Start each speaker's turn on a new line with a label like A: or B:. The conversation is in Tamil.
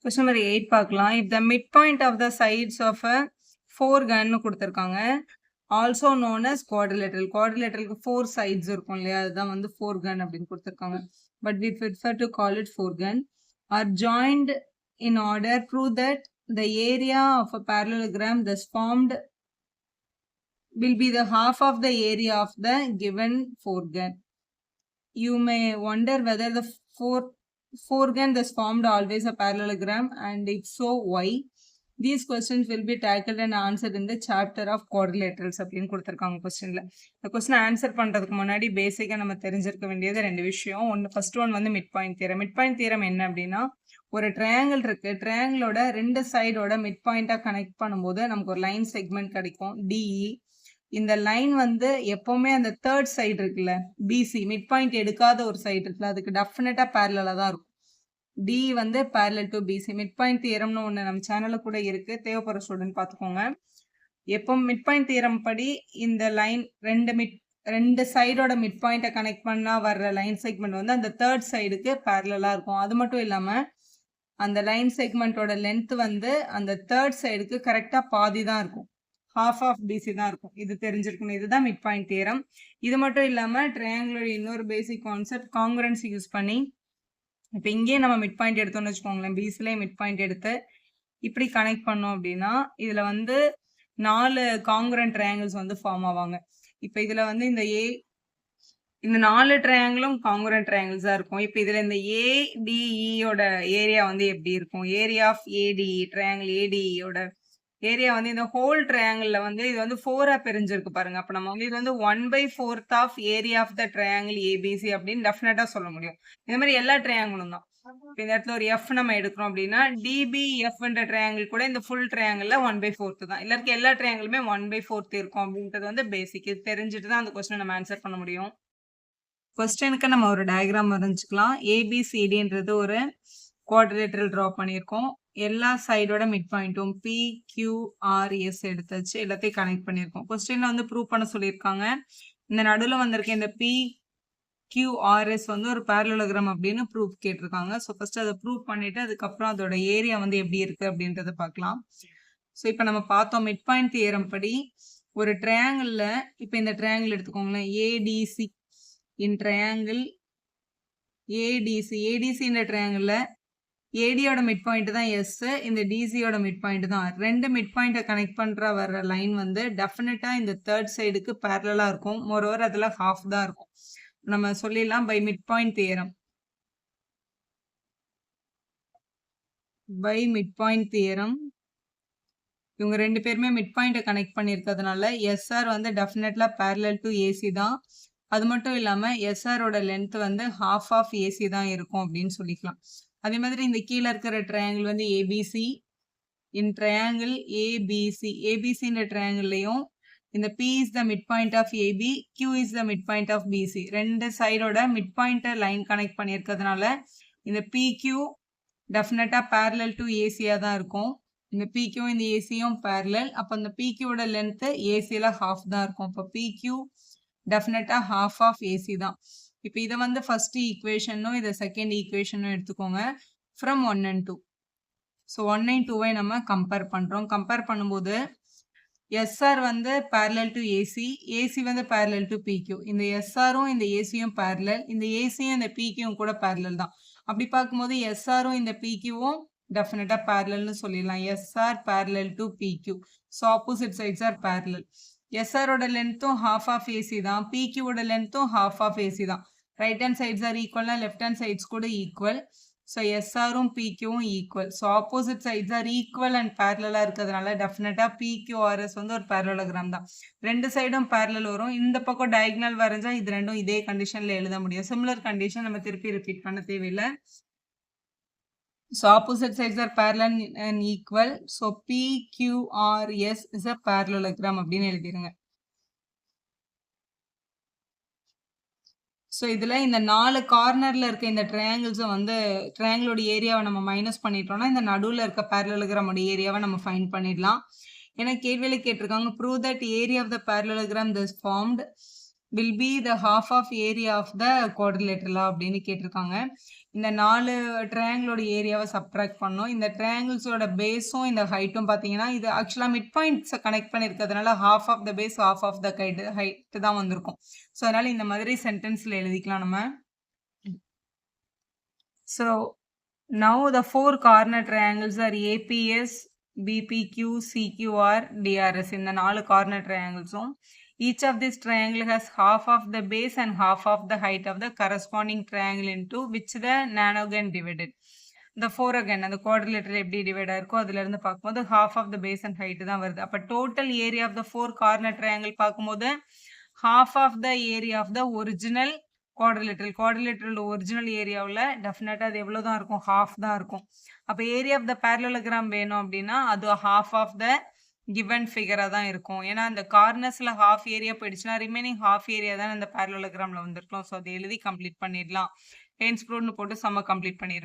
A: Question number 8 பார்க்கலாம். If the midpoint of the sides of a four-gun கொடுத்திருக்காங்க, also known as quadrilateral. Quadrilateralக்கு 4 sides இருக்கும் இல்லையா, அதுதான் வந்து four-gun அப்படின்னு கொடுத்திருக்காங்க. But we prefer to call it four-gun. Are joined in order, prove that the area of a parallelogram thus formed will be the half of the area of the given four-gun. You may wonder whether the four-gun thus formed always a parallelogram, and if so, why? These questions will be tackled and answered in the chapter of quadrilaterals அப்படின்னு கொடுத்திருக்காங்க கொஸ்டின்ல. இந்த கொஸ்டின் ஆன்சர் பண்றதுக்கு முன்னாடி பேசிக்கா நம்ம தெரிஞ்சிருக்க வேண்டியது ரெண்டு விஷயம். ஃபர்ஸ்ட் ஒன் வந்து mid point theorem. Mid point theorem என்ன அப்படின்னா, ஒரு ட்ரையாங்கிள் இருக்கு, ட்ரையாங்கிளோட ரெண்டு சைடோட மிட் பாயிண்டா கனெக்ட் பண்ணும்போது நமக்கு ஒரு லைன் செக்மெண்ட் கிடைக்கும் டிஇ. இந்த லைன் வந்து எப்பவுமே அந்த தேர்ட் சைடு இருக்குல்ல, பிசி மிட் பாயிண்ட் எடுக்காத ஒரு சைடு இருக்குல்ல, அதுக்கு டெஃபினட்டா பேரலா தான் இருக்கும். டி வந்து parallel to BC. Mid point தியரம்னு ஒன்று நம்ம சேனல்ல கூட இருக்கு, தேவைப்படுற ஸ்டூடெண்ட் பார்த்துக்கோங்க. எப்போ மிட் பாயிண்ட் தியரம் படி இந்த லைன் ரெண்டு சைடோட மிட் பாயிண்ட்டை கனெக்ட் பண்ணா வர்ற லைன் செக்மெண்ட் வந்து அந்த தேர்ட் சைடுக்கு பேரலா இருக்கும். அது மட்டும் இல்லாம அந்த லைன் செக்மெண்டோட லென்த் வந்து அந்த தேர்ட் சைடுக்கு கரெக்டா பாதி தான் இருக்கும், half of BC தான் இருக்கும். இது தெரிஞ்சிருக்கணும். இதுதான் மிட் பாயிண்ட் தியரம். இது மட்டும் இல்லாம ட்ரையாங்கிளோட இன்னொரு பேசிக் கான்செப்ட் காங்கிரன்சி யூஸ் பண்ணி, இப்போ இங்கேயே நம்ம மிட் பாயிண்ட் எடுத்தோம்னு வச்சுக்கோங்களேன், பிசிலேயே மிட் பாயிண்ட் எடுத்து இப்படி கனெக்ட் பண்ணோம் அப்படின்னா இதுல வந்து 4 காங்கிரண்ட் ட்ரையாங்கிள்ஸ் வந்து ஃபார்ம் ஆவாங்க. இப்போ இதுல வந்து இந்த 4 ட்ரையாங்கிளும் காங்கிரண்ட் ட்ரையாங்கிள்ஸா இருக்கும். இப்போ இதுல இந்த ஏடிஇயோட ஏரியா வந்து எப்படி இருக்கும், ஏரியா ஆஃப் ஏடிஇ, ட்ரையாங்கிள் ஏடிஇயோட ஏரியா வந்து இந்த ஹோல் ட்ரையாங்கிள் வந்து இது வந்து 4ஆ பிரிஞ்சிருக்கு பாருங்க. அப்ப நம்ம வந்து இது வந்து 1/4 of area of the triangle ABC அப்படின்னு டெஃபினட்டா சொல்ல முடியும். இந்த மாதிரி எல்லா ட்ரையாங்கிளும் தான். இந்த இடத்துல ஒரு எஃப் நம்ம எடுக்கிறோம் அப்படின்னா டிபிஎஃப்ன்ற ட்ரையாங்கிள் கூட இந்த ஃபுல் ட்ரையாங்கிள்ல 1/4 தான். இல்ல எல்லா ட்ரையாங்கிளுமே 1/4 இருக்கும் அப்படின்றது வந்து பேசிக். இது தெரிஞ்சுட்டு தான் அந்த கொஸ்டின் நம்ம ஆன்சர் பண்ண முடியும். கொஸ்டினுக்கு நம்ம ஒரு டயக்ராம் வரைஞ்சிக்கலாம். ஏபிசிடின்றது ஒரு குவாட்ரிலேட்டரல் ட்ரா பண்ணியிருக்கோம். எல்லா சைடோட மிட் பாயிண்ட்டும் PQRS எடுத்தாச்சு, எல்லாத்தையும் கனெக்ட் பண்ணியிருக்கோம். கொஸ்டின்ல வந்து ப்ரூவ் பண்ண சொல்லியிருக்காங்க. இந்த நடுவில் வந்திருக்க இந்த PQRS வந்து ஒரு பேரலோகிராம் அப்படின்னு ப்ரூவ் கேட்டிருக்காங்க. ஸோ ஃபர்ஸ்ட் அதை ப்ரூவ் பண்ணிட்டு அதுக்கப்புறம் அதோட ஏரியா வந்து எப்படி இருக்கு அப்படின்றத பார்க்கலாம். ஸோ இப்போ நம்ம பார்த்தோம் மிட் பாயிண்ட் தியரம் படி ஒரு ட்ரையாங்கிள்ல, இப்போ இந்த ட்ரையாங்கிள் எடுத்துக்கோங்களேன், ஏடிசி இன் ட்ரையாங்கிள் ஏடிசின்ற ட்ரையாங்கிள்ல ஏடியோட மிட் பாயிண்ட் தான் எஸ், இந்த டிசியோட மிட் பாயிண்ட் தான். ரெண்டு மிட் பாயிண்ட்டை கனெக்ட் பண்ற வர்ற லைன் வந்து டெஃபினட்டா இந்த தேர்ட் சைடுக்கு பேரலா இருக்கும். மோரோவர் அதுல ஹாஃப் தான் இருக்கும். நம்ம சொல்லிடலாம் by mid point theorem. By mid point theorem இவங்க ரெண்டு பேருமே மிட் பாயிண்ட்டை கனெக்ட் பண்ணியிருக்கிறதுனால எஸ்ஆர் வந்து டெஃபினெட்லா பேரலல் டு ஏசி தான். அது மட்டும் இல்லாம எஸ்ஆரோட லென்த் வந்து ஹாஃப் ஆஃப் ஏசி தான் இருக்கும் அப்படின்னு சொல்லிக்கலாம். அதே மாதிரி இந்த கீழே இருக்கிற ட்ரையாங்கிள் வந்து ஏபிசி இன் ட்ரையாங்கிள் ஏபிசின்ற ட்ரையாங்கிள்லையும் இந்த P is the mid point of AB, Q is the mid point of BC. ரெண்டு சைடோட மிட் பாயிண்ட்டை லைன் கனெக்ட் பண்ணியிருக்கிறதுனால இந்த PQ டெஃபினட்டா பேரலல் டு ஏசியா தான் இருக்கும். இந்த PQ இந்த ஏசியும் பேரலல். அப்போ இந்த PQவோட லென்த் ஏசியில ஹாஃப் தான் இருக்கும். இப்போ PQ டெஃபினட்டா ஹாஃப் ஆஃப் ஏசி தான். இப்போ இதை வந்து ஃபர்ஸ்ட் ஈக்குவேஷனும் இதை செகண்ட் ஈக்குவேஷனும் எடுத்துக்கோங்க ஃப்ரம் 1 and 2. ஸோ 1 and 2 நம்ம கம்பேர் பண்ணுறோம். கம்பேர் பண்ணும்போது எஸ்ஆர் வந்து பேரலல் டு ஏசி, ஏசி வந்து பேரலல் டு PQ. இந்த எஸ்ஆரும் இந்த ஏசியும் பேரலல், இந்த ஏசியும் இந்த PQவும் கூட பேரலல் தான். அப்படி பார்க்கும்போது எஸ்ஆரும் இந்த PQவும் டெஃபினட்டா பேரலல்னு சொல்லிடலாம். SR parallel to PQ. So opposite sides are parallel. எஸ்ஆரோட லென்த்தும் ஹாஃப் ஆஃப் ஏசி தான், PQவோட லென்த்தும் ஹாஃப் ஆஃப் ஏசி தான். ரைட் ஹேண்ட் சைட்ஸ் ஆர் ஈக்குவல்னா லெஃப்ட் ஹேண்ட் சைட்ஸ் கூட ஈக்குவல். ஸோ எஸ்ஆரும் PQவும் equal. So opposite sides are equal and பேரலா இருக்கிறதுனால டெஃபினட்டா PQRS வந்து ஒரு பேரலோகிராம் தான். ரெண்டு சைடும் பேரலல் வரும். இந்த பக்கம் டயகனல் வரைஞ்சா இது ரெண்டும் இதே கண்டிஷன்ல எழுத முடியும். சிமிலர் கண்டிஷன் நம்ம திருப்பி ரிப்பீட் பண்ண தேவையில்லை. So opposite sides are parallel and equal. So PQRS is a parallelogram அப்படின்னு எழுதிருங்க. ஸோ இதில் இந்த 4 கார்னரில் இருக்க இந்த ட்ரையாங்கிள்ஸை வந்து ட்ரையாங்கிளோட ஏரியாவை நம்ம மைனஸ் பண்ணிட்டோம்னா இந்த நடுவில் இருக்க பேரலோகிராமோட ஏரியாவை நம்ம ஃபைண்ட் பண்ணிடலாம். ஏன்னா கேள்வியில் கேட்டிருக்காங்க prove that area of the parallelogram this formed will be the half of area of the quadrilateral அப்படின்னு கேட்டிருக்காங்க. இந்த 4 ட்ரையாங்கிளோட ஏரியாவ சப்ட்ராக்ட் பண்ணணும். இந்த ட்ரையாங்கிள்ஸோட பேஸும், இந்த ஹைட்டும் பார்த்தீங்கன்னா, இது ஆக்சுவலா மிட் பாயிண்ட்ஸ கனெக்ட் பண்ணியிருக்கிறதுனால, half of the base, half of the height தான் வந்திருக்கும். ஸோ, அதனால இந்த மாதிரி சென்டென்ஸ்ல எழுதிக்கலாம் நம்ம. So, now the 4 corner triangles are APS, BPQ, CQR, DRS. இந்த 4 corner triangles-உம் each of this triangle has half of the base and half of the height of the corresponding triangle into which the nanogon divided. The 4 again அந்த quadrilateral எப்படி டிவைட் ஆயிருக்கோ அதுல இருந்து பார்க்கும்போது half of the base and height தான் வருது. அப்ப total area of the 4 corner triangle பார்க்கும்போது half of the area of the original quadrilateral original ஏரியாவில் டெஃபினட்டாக அது எவ்வளோ தான் இருக்கும், ஹாஃப் தான் இருக்கும். அப்போ ஏரியா ஆஃப் த பேரலோகிராம் வேணும் அப்படின்னா அது ஹாஃப் ஆஃப் த கிவன் ஃபிகராக தான் இருக்கும். ஏன்னா அந்த கார்னர்ஸில் ஹாஃப் ஏரியா போயிடுச்சுன்னா ரிமைனிங் ஹாஃப் ஏரியா தான் இந்த பேரலோகிராமில் வந்திருக்கும். ஸோ அதை எழுதி கம்ப்ளீட் பண்ணிடலாம். ஹென்ஸ் ப்ரூவ்னு போட்டு சம்ம கம்ப்ளீட் பண்ணிடுங்க.